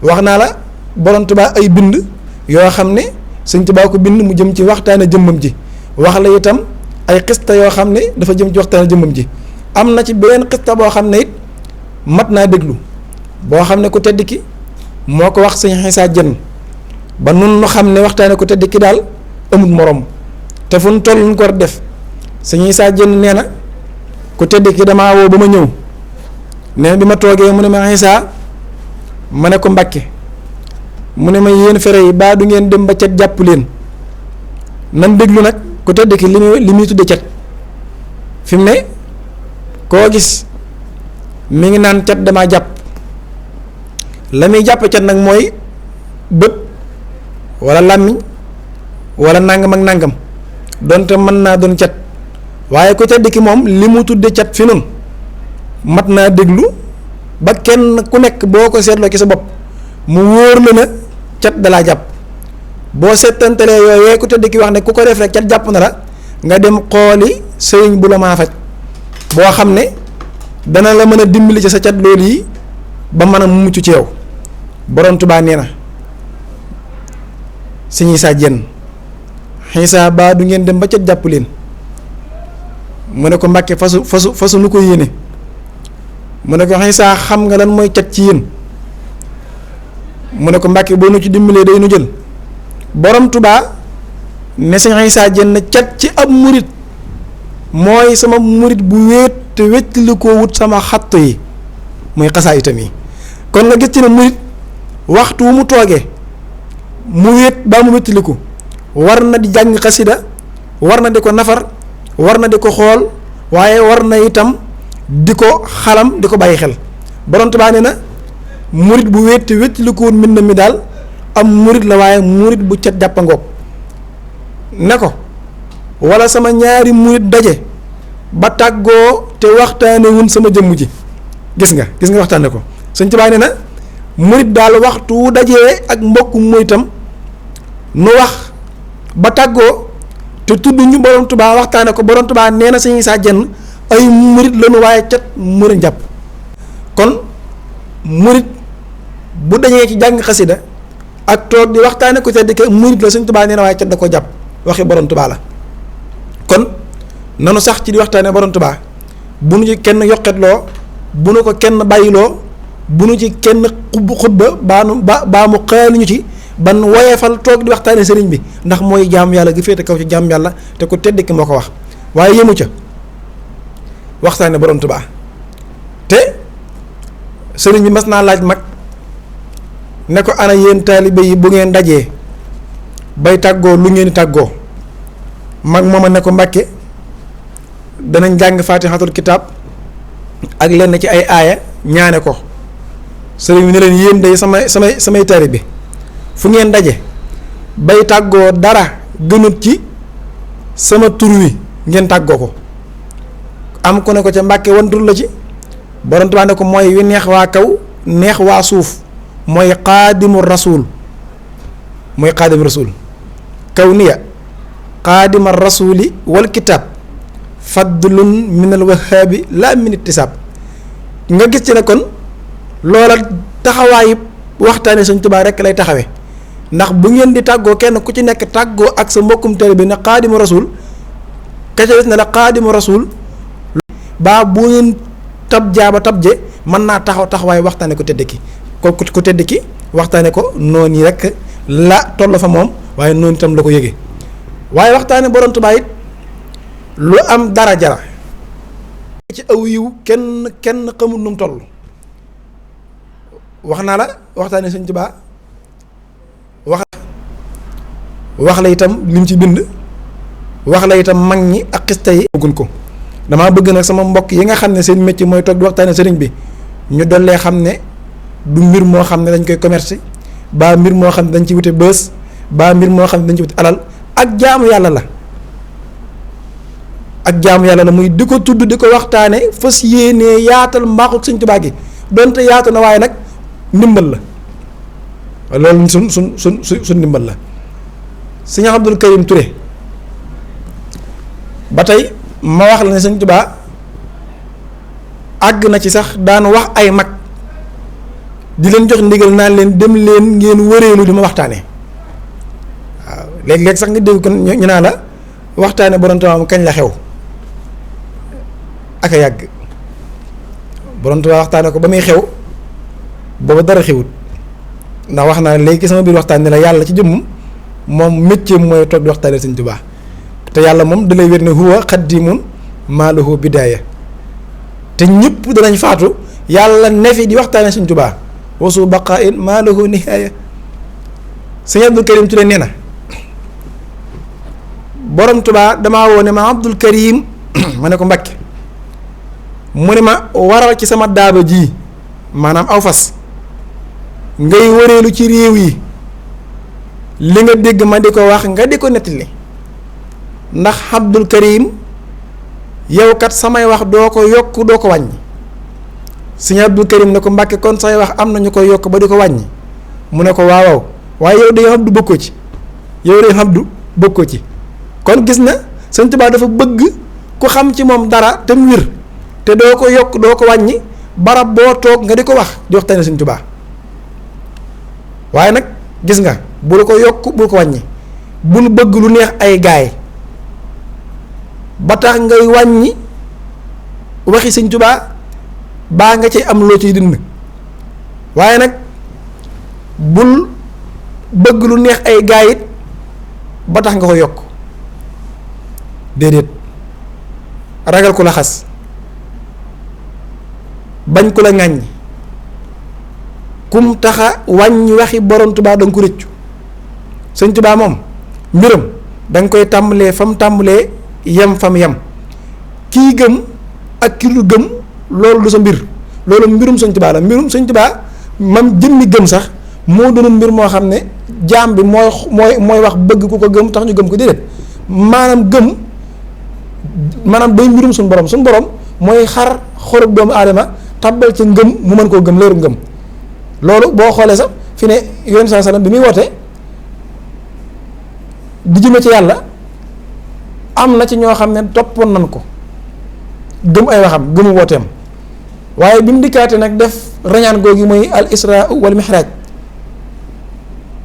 wax naa la borom Tuubaa ay bind yoo xam ne Sëñ Tuubaa ko bind mu jëm ci waxtaane jëmmam ji wax la itam ay xista yoo xam ne dafa jëm ci waxtaane jëmmam ji am na ci beneen xista boo xam ne it mat naa déglu boo xam ne ku tedd ki moo ko wax Sëñ Xiisa Jeen ba nun nu xam ne waxtaane ku tedd ki daal amut morom te fu nu toll nu ko war def Sëñ Xiisa Jeen nee na ku tedd ki damaa woo ba ma ñëw nee na bi ma toogee mu ne ma Xiisa ma ne ko Mbàkke mu ne ma yéen fere yi baa du ngeen dem ba cet jàpp leen nan déglu nag ku tedd ki li muy tudde cet fi mu ne koo gis mi ngi naan cet damaa jàpp la muy jàpp cet nag mooy bët walla làmmiñ walla nàngam ak nàngam donte mën naa doon cet waaye ku tedd ki moom li mu tudde cet fi noonu mat naa déglu ba kenn ku nekk boo ko seetloo ci sa bopp mu wóor la na cat dalaa jàpp boo seetantalee yooyee ku tedd ki wax ne ku ko def rek cat jàpp na la nga dem xooli sëriñ bu la maa faj boo xam ne dana la mën a dimbali ci sa cat loolu yi ba mën a mucc ci yow borom Tuubaa nee na Sëñ Xiisa Jeen Xiisa baa du ngeen dem ba cat jàpp leen mu ne ko Mbàkke fasu nu ko yéene mu ne ko Xiisa xam nga lan mooy cat ci yéen mu ne ko Mbàkke boo nu ci dimbalee day nu jël borom Tuubaa ne Sëñ Xiisa Jeen na cat ci ab murit mooy sama murit bu wéet te wéttali koo wut sama xatt yi muy xasaa itam yi kon nga gis ci ne murit waxtu wu mu toogee mu wéet baa mu wéttaliku war na di jàng xasida war na di ko nafar war na di ko xool waaye war na itam di ko xalam di ko bàyyi xel borom Tuubaa nee na murit bu wéet te wéttaliku woon mbind mi daal am murit la waaye murit bu cet jàppangoog ne ko wala sama ñaari murit daje ba tàggoo te waxtaane wun sama jëmm ji gis nga waxtaane ko Sëñ Tuubaa nee na murit daal waxtu wu dajee ak mbokku muritam nu wax ba tàggoo te tudd ñu borom Tuubaa waxtaane ko borom Tuubaa nee na Sëñ Xiisa Jeen ay murit lañu waaye cat murit jàpp kon murit bu dañee ci jàng xasida ak toog di waxtaane ko tedd ke murit la Sëñ Tuubaa nee na waaye cat da ko jàpp waxi borom Tuubaa la kon nanu sax ci di waxtaane borom Tuubaa bu nu ci kenn yokketloo bu nu ko kenn bàyyiloo bu nu ci kenn xutba baa mu xaaluñu ci ban woyefal toog di waxtaane sëriñ bi ndax mooy jaam yàlla gi féete kaw ci jaam yàlla te ko tedd ki moo ko wax waaye yemu ca waxtaane borom Tuubaa te sëriñ bi mas naa laaj mag ne ko ana yéen taalibe yi bu ngeen dajee bay tàggoo lu ngeen di tàggoo mag mooma ne ko Mbàkke danañ jàng faatixatul kitaab ak lenn ci ay aaya ñaane ko. sëriñ bi ne leen yéen day samay taalibe fu ngeen daje bay tàggoo dara gënut ci sama tur wi ngeen tàggoo ko am ku ne ko ca Mbàkke wan tur la ci borom Tuubaa ne ko mooy wi neex waa kaw neex waa suuf mooy xaadimu rasuul mooy xaadimu rasuul kaw niya xaadima rasuuli wal kitaab fadlun minal wahaabi laa min ittisaab nga gis ci ne kon loola taxawaayu waxtaane Sëñ Tuubaa rekk lay taxawe ndax bu ngeen di tàggoo kenn ku ci nekk tàggoo ak sa mbokkum taalibe bi ne xaadimu rasuul ka ca des ne la xaadimu rasuul baa bu ngeen tab jaaba tabje mën naa taxawaay waxtaane ko tedd ki ku tedd ki waxtaane ko noonu yi rekk la toll fa moom waaye noonu itam la ko yëgee waaye waxtaane borom Tuubaa it lu am daraja la ci aw yiw kenn xamul nu mu toll wax naa la waxtaane Sëñ Tuubaa wax la itam lim ci bind wax la itam mag ñi ak xista yi bëggun ko damaa bëgg nag sama mbokk yi nga xam ne seen métier mooy toog di waxtaane sëriñ bi ñu dollee xam ne du mbir moo xam ne dañ koy commerce baa mbir moo xam ne dañ ci wute bës baa mbir moo xam ne dañ ci wute alal ak jaamu yàlla la muy di ko tudd di ko waxtaane fas yéenee yaatal mbaaxuk Sëñ Tuubaa gi donte yaatu na waaye nag ndimbal la loolu sun ndimbal la Sëñ Abdul Karim Touré ba tey ma wax la ne Sëñ Tuubaa àgg na ci sax daan wax ay mag di leen jox ndigal naan leen dem leen ngeen wëreelu di ma waxtaane waaw léeg-léeg sax nga dégg ko ñu naa la waxtaane borom Tuubaa kañ la xew ak a yàgg borom Tuubaa waxtaane ko ba muy xew booba dara xewut ndax wax naa léegi sama biir waxtaan ne la yàlla ci jëmmum moom métier mooy toog di waxtaane Sëñ Tuubaa te yàlla moom da lay wér ne huwa xaddimun maa lahu bidaaya te ñëpp danañ faatu yàlla ne fi di waxtaane Sëñ Tuubaa wasu baqaa'in maa lahu nihaaya Sëñ Abdul Karim Touré nee na borom Tuubaa damaa woo ne ma Abdul Karim ma ne ko Mbàkke mu ne ma waral ci sama daaba ji maanaam aw fas ngay wëreelu ci réew yi li nga dégg ma di ko wax nga di ko nettali ndax Abdul Karim yow kat samay wax doo ko yokk doo ko wàññi Sëñ Abdul Karim ne ko Mbàkke kon say wax am na ñu koy yokk ba di ko wàññi mu ne ko waaw waaye yow de Abdu bokkoo ci yow de Abdu bokkoo ci kon gis na Sëñ Tuubaa dafa bëgg ku xam ci moom dara te mu wér te doo ko yokk doo ko wàññi barab boo toog nga di ko wax di waxtaane Sëñ Tuubaa waaye nag gis nga bul ko yokk bul ko wàññi bul bëgg lu neex ay gaay ba tax ngay wàññi waxi Sëñ Tuubaa baa nga ci am loo ciy dindi waaye nag bul bëgg lu neex ay gaay it ba tax nga ko yokk déedéet ragal ku la xas bañ ku la ŋàññ kum taxa wàññi waxi borom Tuubaa da nga ko rëccu Sëñ Tuubaa moom mbiram da nga koy tàmbalee fam tàmbalee yem fam yem kii gëm ak ki lu gëm loolu du sa mbir loolu mbirum Sëñ Tuubaa la mbirum Sëñ Tuubaa mam jëmmi gëm sax moo doonul mbir moo xam ne jaam bi mooy wax bëgg ku ko gëm tax ñu gëm ko déedéet maanaam gëm maanaam day mbirum suñu borom mooy xar xorub doomu aadama tabbal ci ngëm mu mën koo gëm leeru ngëm loolu boo xoolee sax fi ne Yonent saa sallam bi muy woote di jëme ci yàlla am na ci ñoo xam ne toppoon nañ ko gëm ay waxam gëmu wooteem waaye bi mu dikkaate nag def rañaan googi mooy al isra wal mihraj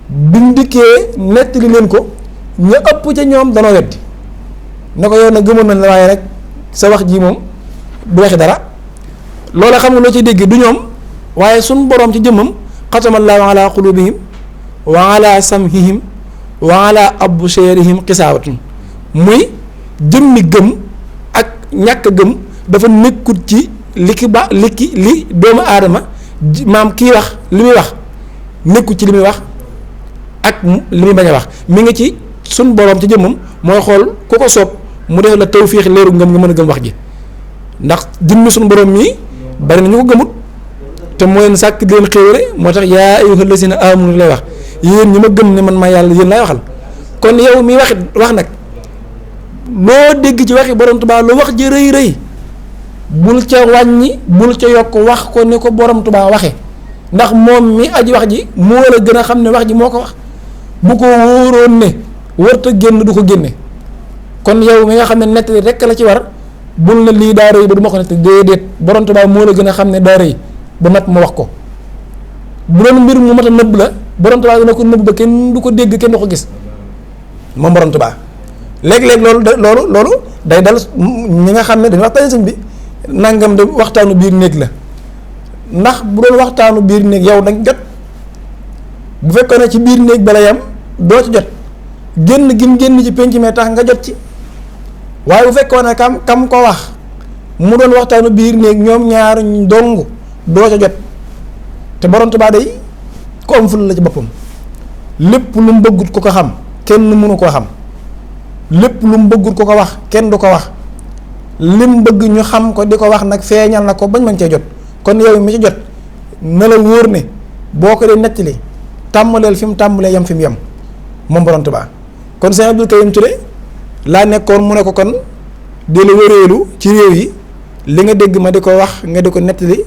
bi mu dikkee nettali leen ko ñu ëpp ca ñoom danoo weddi ne ko yow nag gëmoon nañ la waaye rek sa wax ji moom du waxi dara loola xam nga loo ci dégg du ñoom waaye suñ boroom ci jëmmam xatamallaahu ala qulubihim wa ala samhihim wa ala absarihim xisaawatun muy jëmmi gëm ñàkk a gëm dafa nekkut ci li doomu aadama maam kii wax li muy wax nekkut ci li muy wax ak li muy bañ a wax mi ngi ci suñ boroom ci jëmmam mooy xool ku ko soob mu def la tawfiix leeru ngëm nga mën a gëm wax ji ndax jëmmi suñu boroom mii bari na ñu ko gëmut te moo leen sàkk di leen xéewale moo tax yaa ayyuhal lazina aamanu lay wax yéen ñi ma gëm ne man maa yàlla yéen lay waxal kon yow mi wax nag loo dégg ci waxi borom Tuubaa lu wax ji rëy rëy bul ca wàññi bul ca yokk wax ko ni ko borom Tuubaa waxe ndax moom mi aji wax ji moo la gën a xam ne wax ji moo ko wax bu ko wóoroon ne warta génn du ko génne kon yow mi nga xam ne nettali rekk la ci war bul na lii daa rëy ba du ma ko nettali déedéet borom Tuubaa moo la gën a xam ne daa rëy ba mat ma wax ko bu doon mbir mu mat a nëbb la borom Tuubaa dina ko nëbb ba kenn du ko dégg kenn du ko gis moom borom Tuubaa léeg-léeg loolu day dal ñi nga xam ne dañuy waxtaan sëñ bi nangam de waxtaanu biir néeg la ndax bu doon waxtaanu biir néeg yow dañ jot bu fekkoon ne ci biir néeg bala yam doo ci jot génn génn ci penc mee tax nga jot ci waaye bu fekkoon ne kam ko wax mu doon waxtaanu biir néeg ñoom ñaar dong doo ca jot te borom Tuubaa day ko am ful la ci boppam lépp lu mu bëggut ko xam kenn mënu koo xam lépp lu mu bëggut ko wax kenn du ko wax lim bëgg ñu xam ko di ko wax nag feeñal na ko bañ mën cee jot kon yow mi ci jot na la wóor ne boo ko dee nettali tàmbaleel fi mu tàmbalee yem fi mu yem moom borom Tuubaa kon Sëñ Abdul Karim Touré laa nekkoon mu ne ko kon di la wëreelu ci réew yi li nga dégg ma di ko wax nga di ko nettali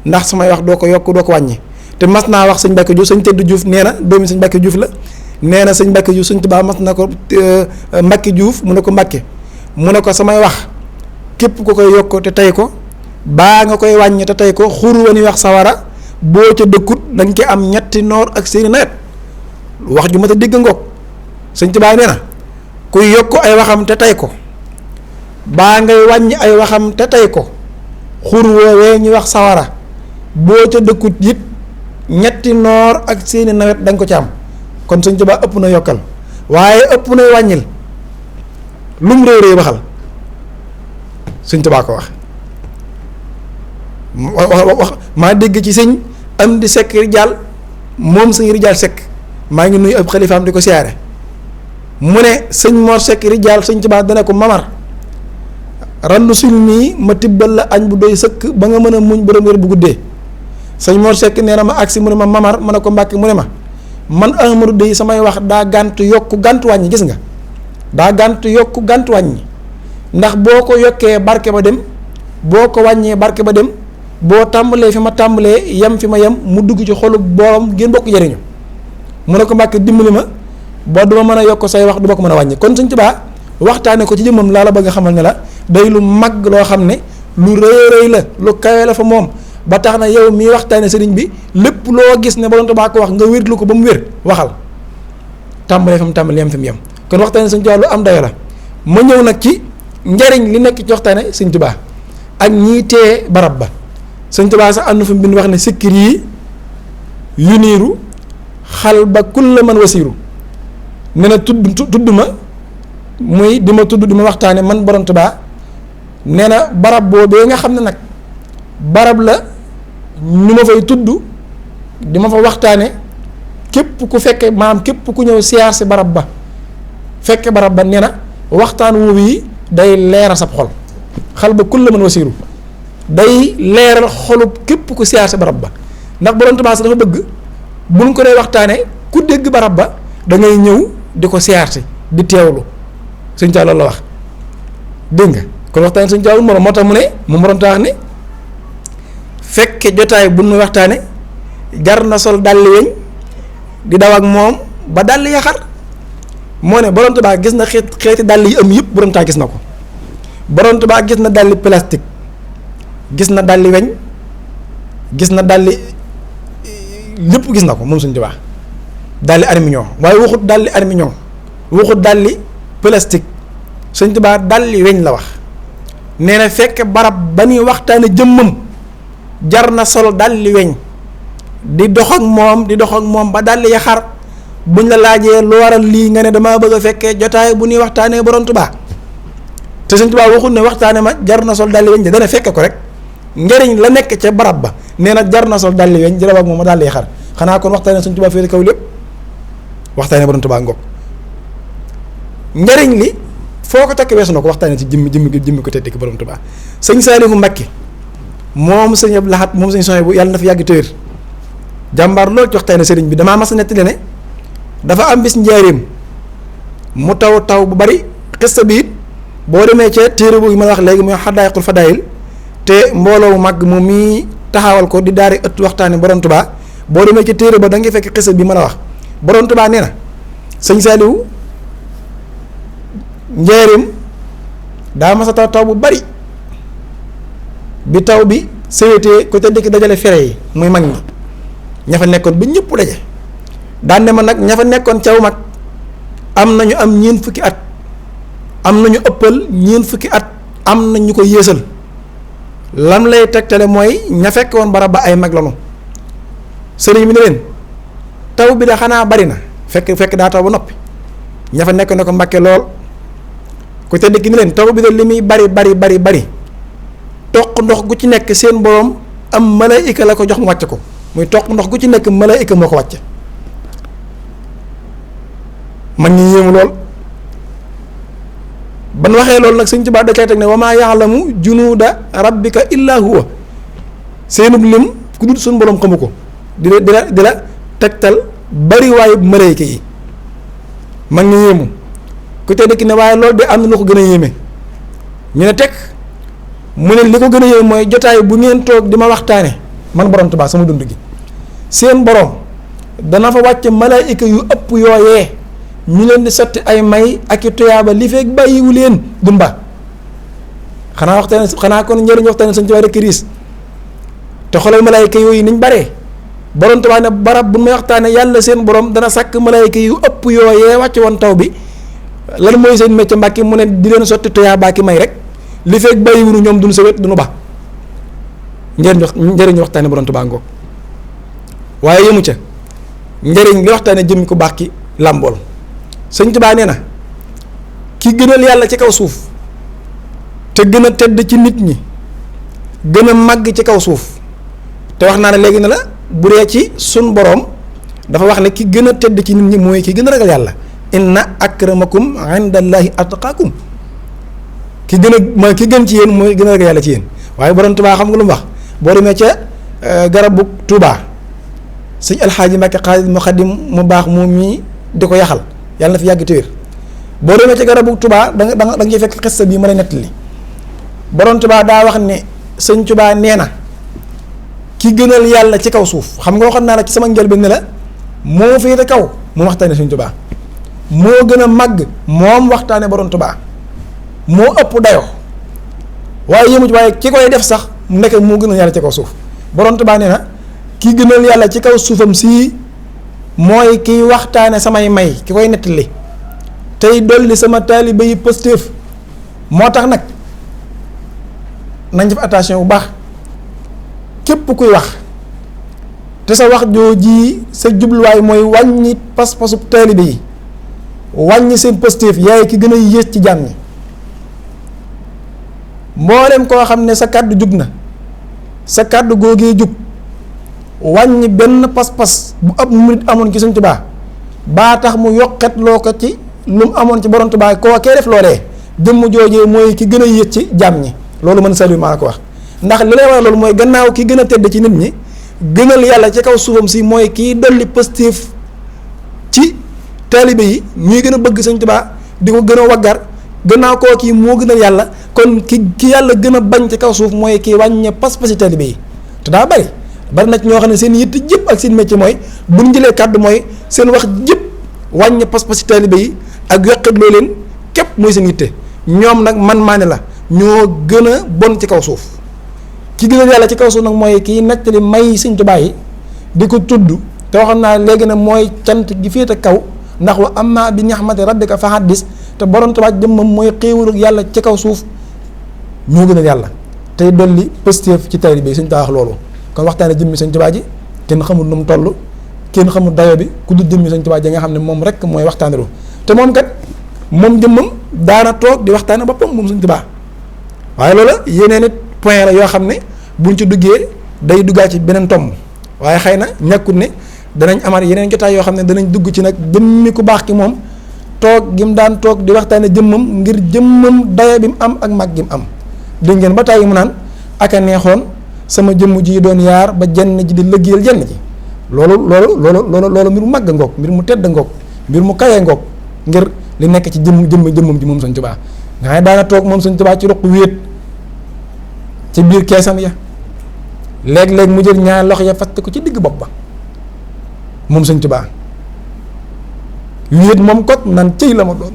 ndax samay wax doo ko yokk doo ko wàññi te mas naa wax sëñ Mbàkke Juuf sëñ Tëdd Juuf nee na doomi sëñ Mbàkke Juuf la nee na sëñ Mbàkke Juuf sëñ Tuubaa mas na ko Mbàkke Juuf mu ne ko Mbàkke mu ne ko samay wax képp ku koy yokk te tey ko baa nga koy wàññi te tey ko xur wa ni wax sawara boo ca dëkkut dañ ko am ñetti noor ak seeni nawet wax ju ma ta dégg ngoog sëñ Tuubaa nee na kuy yokk ay waxam te tey ko baa ngay wàññi ay waxam te tey ko xur woowee ñu wax sawara boo ca dëkkut it ñetti noor ak seeni nawet dañ ko ci am kon sëñ Tuubaa ëpp na yokkal waaye ëpp na wàññil lum réew réew waxal sëñ Tuubaa ko wax maa dégg ci sëñ am di sekk rijaal moom sëñ rijaal sekk maa ngi nuyu ab xalifaam di ko siyaare mu ne sëñ Mor Sekk rijaal sëñ Tuubaa dana ko mamar randu suñ mii ma tibbal la añ bu doy sëkk ba nga mën a muñ borom wér bu guddee sëñ Mor Sekk nee na ma agsi mu ne ma mamar ma ne ko Mbàkke mu ne ma man Ahmadu dey samay wax daa gàntu yokku gàntu wàññi gis nga daa gàntu yokku gàntu wàññi ndax boo ko yokkee barke ba dem boo ko wàññee barke ba dem boo tàmbalee fi ma tàmbalee yem fi ma yem mu dugg ci xolu borom ngeen bokk jëriñu mu ne ko Mbàkke dimbali ma boo duma mën a yokk say wax du ma ko mën a wàññi kon Sëñ Tuubaa waxtaane ko ci jëmmam laa la bëgg a xamal ne la day lu mag loo xam ne lu rëy rëy la lu kawe la fa moom ba tax na yow mii waxtaane sëriñ bi lépp loo gis ne Borom Tuubaa ko wax nga wérlu ko ba mu wér waxal tàmbalee fi mu tàmbalee yem fi mu yem kon waxtaane Sëñ Tuubaa lu am dayo la ma ñëw nag ci njariñ li nekk ci waxtaane Sëñ Tuubaa ak ñii tee barab ba Sëñ Tuubaa sax am na fa bind wax ne sikkir yi yu niiru xal ba kulla man wasiiru ne na tudd ma muy di ma tudd di ma waxtaane man Borom Tuubaa nee na barab boobee nga xam ne nag barab la ñu ma fay tudd di ma fa waxtaane képp ku fekke maanaam képp ku ñëw siyaar si barab ba fekke barab ba nee na waxtaan woowu yi day leeral sab xol xal ba kulla man wasiiru day leeral xolub képp ku siyaar si barab ba ndax Borom Tuubaa sax dafa bëgg buñ ko dee waxtaane ku dégg barab ba da ngay ñëw di ko siyaar si di teewlu Sëñ Tuubaa loolu la wax dégg nga kon waxtaane Sëñ Tuubaa morom moo tax mu ne mu Borom Tuubaa wax ne fekke jotaay bu nu waxtaane jar na sol dàlli weñ di daw ak moom ba dàll yaxar moo ne Borom Tuubaa gis na xeeti dàll yi am yëpp Borom Tuubaa gis na ko Borom Tuubaa gis na dàlli plastique gis na dàlli weñ gis na dàlli lépp gis na ko moom Sëñ Tuubaa dàlli armignon waaye waxut dàlli armignon waxut dàlli plastique Sëñ Tuubaa dàlli weñ la wax nee na fekk barab ba ñuy waxtaane jëmmam jar na sol dàlli weñ di dox ak moom ba dàlli yaxar buñ la laajee lu waral lii nga ne damaa bëgg a fekkee jotaay bu ñuy waxtaanee Borom Tuubaa te Sëñ Tuubaa waxul ne waxtaane ma jar na sol dalli weñ de dana fekk ko rek njëriñ la nekk ca barab ba nee na jar na sol dalli weñ jërëb ak moom ma daal di xar xanaa kon waxtaane Sëñ Tuubaa féete kaw lépp waxtaane Borom Tuubaa ngoog njëriñ li foo ko takk weesu na ko waxtaane ci jëmmi ko tedd ki Borom Tuubaa sëñ Saalihu Mbakke moom sëñ Abdou Lahad moom sëñ Sohaybu bu yàlla na fi yàgg téer jàmbaar loolu ci waxtaane sëriñ bi damaa mas a nettali ne dafa am bis njaareem mu taw bu bari xista bi it boo demee ca téere bu ma la wax léegi muy Xadaaiqul Fadaayil te mbooloo mu màgg moom mii taxawal ko di daari ëtt waxtaane Borom Tuubaa boo demee ca téere ba da ngay fekk xista bi ma la wax Borom Tuubaa nee na sëñ Saalihu njaareem daa mas a taw bu bari bi taw bi séwétee ko te dëkk dajale fere yi muy mag ñi ña fa nekkoon ba ñëpp daje daan ne ma nag ña fa nekkoon caw mag am nañu am ñeent fukki at am nañu ëppal ñeent fukki at am na ñu ko yéesal lam lay tegtale mooy ña fekk woon barab ba ay mag lanu sëriñ bi ne leen taw bi da xanaa bari na fekk daa taw ba noppi ña fa nekk ne ko Mbàkke lool ku te dëkk ni leen taw bi de li muy bari toq ndox gu ci nekk seen boroom am malaayika la ko jox mu wàcce ko muy toq ndox gu ci nekk malaayika moo ko wàcce man ñi yéemu lool ban waxee loolu nag Sëñ Tuubaa da cay teg ne wa maa ya'lamu junuuda rabbika illaa huwa seenub lim ku dul suñu boroom xamu ko di la tegtal bari waayu malaayika yi man ñi yéemu ku te dëkk ne waaye loolu de am na lu ko gën a yéeme ñu ne teg mu ne li ko gën a yéeme mooy jotaay bu ngeen toog di ma waxtaane man Borom Tuubaa sama dund gi seen borom dana fa wàcce malaayika yu ëpp yooyee ñu leen di sotti ay may ak i tuyaaba li fekk bàyyiwu leen dumba xanaa kon njëriñ waxtaane Sëñ Tuubaa rek riis te xoolal malaayika yooyu niñ baree Borom Tuubaa ne barab bu may waxtaane yàlla seen borom dana sàkk malaayika yu ëpp yooyee wàcce woon taw bi lan mooy seen métier Mbàkke mu ne di leen sotti tuyaaba ki may rek li fekk bàyyiwunu ñoom duñu sa wet duñu ba njëriñ waxtaane Borom Tuubaa ngoog waaye yëmu ca njëriñ li waxtaane jëm ku baax ki làmbool Sëñ Tuubaa nee na ki gënal yàlla ci kaw suuf te gën a tedd ci nit ñi gën a màgg ci kaw suuf te wax naa ne léegi ne la bu dee ci sun boroom dafa wax ne ki gën a tedd ci nit ñi mooy ki gën a ragal yàlla inna akramakum indallahi atqaakum ki gën ci yéen mooy gën a ragal yàlla ci yéen waaye Borom Tuubaa xam nga lu mu wax boo demee ca garabu Tuubaa sëñ Alxaaji Mbàkke Xaadim mu Xaadim mu baax moom mii di ko yaxal yàlla na fi yàgg te wér boo demee ca garabu Tuubaa da nga ciy fekk xissa bii ma lay nettali Borom Tuubaa daa wax ne Sëñ Tuubaa nee na ki gënal yàlla ci kaw suuf xam nga waxoon naa la ci sama njëlbéen ne la moo féete kaw moom waxtaane Sëñ Tuubaa moo gën a màgg moom waxtaane Borom Tuubaa moo ëpp dayoo waaye yëmu ci waaye ki koy def sax nekk moo gënal yàlla ci kaw suuf Borom Tuubaa nee na ki gënal yàlla ci kaw suufam sii mooy kiy waxtaane samay may ki koy nettali tey dolli sama taalibe yi pëstéef moo tax nag nañ def attention bu baax képp kuy wax te sa wax jooji sa jubluwaay mooy wàññi pas-pasub taalibe yi wàññi seen pëstéef yaay ki gën a yées ci jàmm ñi mboolem koo xam ne sa kàddu jub na sa kàddu googee jub wàññi benn pas-pas bu ab murit amoon ci Sëñ Tuubaa baa tax mu yokkat loo ko ci lu mu amoon ci Borom Tuubaa koo kee def loolee jëmm joojee mooy ki gën a yées ci jàmm ñi loolu mën Saliou maa la ko wax ndax li lay wax loolu mooy gannaaw ki gën a tedd ci nit ñi gënal yàlla ci kaw suufam si mooy kii dolli pëstéef ci taalibe yi ñuy gën a bëgg Sëñ Tuubaa di ko gën a waggar gannaaw koo kii moo gënal yàlla kon ki yàlla gën a bañ ci kaw suuf mooy kii wàññe pas-pasi taalibe yi te daa bari na ci ñoo xam ne seen yitt jëpp ak seen métier mooy bu ñu jëlee kàddu mooy seen wax jëpp wàññe pas-pasi taalibe yi ak yokkat loo leen képp mooy seen yitte ñoom nag man maa ne la ñoo gën a bon ci kaw suuf ki gënal yàlla ci kaw suuf nag mooy kii nettali may Sëñ Tuubaa yi di ko tudd te waxoon naa léegi ne mooy cant gi féete kaw ndax wa amma bi ni'mati rabbika fa haddis te Borom Tuubaa jëmmam mooy xéewalu yàlla ci kaw suuf ñoo gënal yàlla tey dolli pëstéef ci taalibe yi Sëñ Tuubaa wax loolu kon waxtaane jëmmi Sëñ Tuubaa ji kenn xamul nu mu toll kenn xamul dayo bi ku dul jëmmi Sëñ Tuubaa ji nga xam ne moom rek mooy waxtaane lu te moom kat moom jëmmam daana toog di waxtaane boppam moom Sëñ Tuubaa waaye loola yeneen it point la yoo xam ne buñ ci duggee day duggaat ci beneen tomb waaye xëy na ñàkkut ne danañ amaat yeneen jotaay yoo xam ne danañ dugg ci nag jëmmi ku baax ki moom toog gi mu daan toog di waxtaane jëmmam ngir jëmmam daya bi mu am ak mag gi mu am dégg ngeen ba tàyyi mu naan aka neexoon sama jëmm ji doon yaar ba jenn ji di lëggéeyal jenn ji loolu mbir mu màgg ngoog mbir mu tedd ngoog mbir mu kawee ngoog ngir li nekk ci jëmmam ji moom Sëñ Tuubaa nga xam ne daana toog moom Sëñ Tuubaa ci ruq wéet ci biir keesam ya léeg-léeg mu jël ñaari loxo ya fàtte ko ci digg bopp ba moom Sëñ Tuubaa wéet moom kot naan cëy la ma doon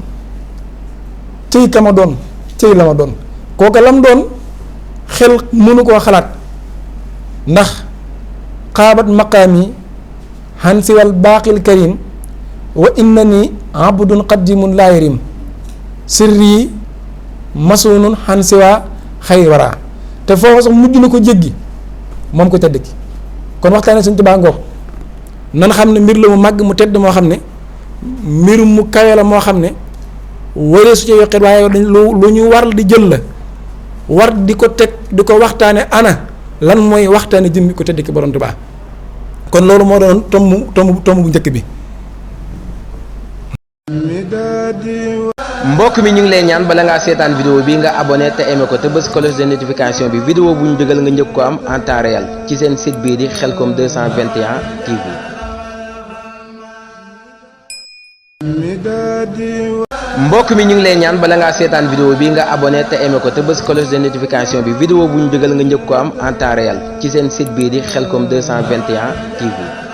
cëy ka ma doon cëy la ma doon kooka lam doon xel mënu koo xalaat ndax xaabat maqaami xan siwal baaqil karim wa innani abdun qadimun laa yarim sirri masunun xan siwa xayri wara te foofu sax mujj na ko jéggi moom ko tedd ki kon waxtaane Sëñ Tuubaa ngoog nan xam ne mbir la mu màgg mu tedd moo xam ne mbir mu kawe la moo xam ne waree su ci yokkit waaye lu ñu war di jël la war di ko teg di ko waxtaane ana lan mooy waxtaane jëmmi ko tedd ki Borom Tuubaa kon loolu moo doon tomb bu njëkk bi. mbokk mi ñu ngi lay ñaan bala ngaa seetaan vidéo bi nga abonné te aimé ko te bës cloche de notification bi vidéo bu ñu dugal nga njëkk ko am en temps réel ci seen site bii di Khelcom 221 TV. mbokk mi ñu ngi lay ñaan bala ngaa seetaan vidéo bi nga abonné te aimé ko te bës cloche de notification bi vidéo bu ñu dugal nga njëkk ko am en temps réel ci seen site bii di Khelcom 221 TV.